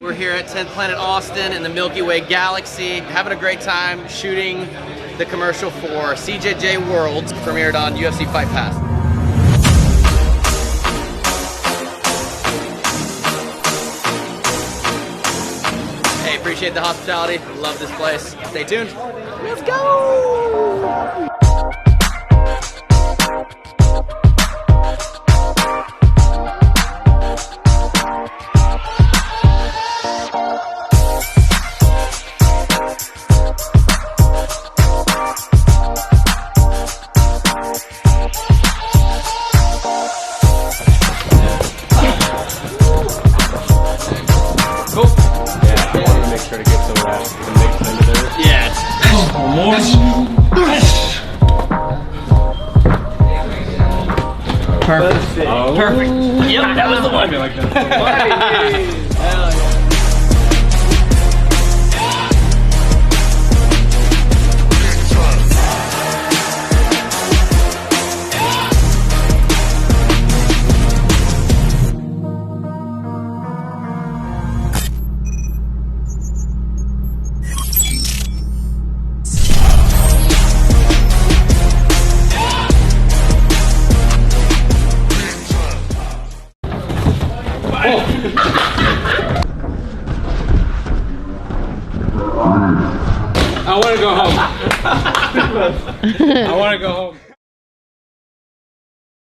We're here at 10th Planet Austin in the Milky Way galaxy, having a great time shooting the commercial for CJJ Worlds, premiered on UFC Fight Pass. Hey, appreciate the hospitality. Love this place. Stay tuned. Let's go! Sure to get some of that mixed into there. Yes. Perfect. Oh. Perfect. Yep, that was the one. I like that. Hell yeah. I want to go home. I want to go home.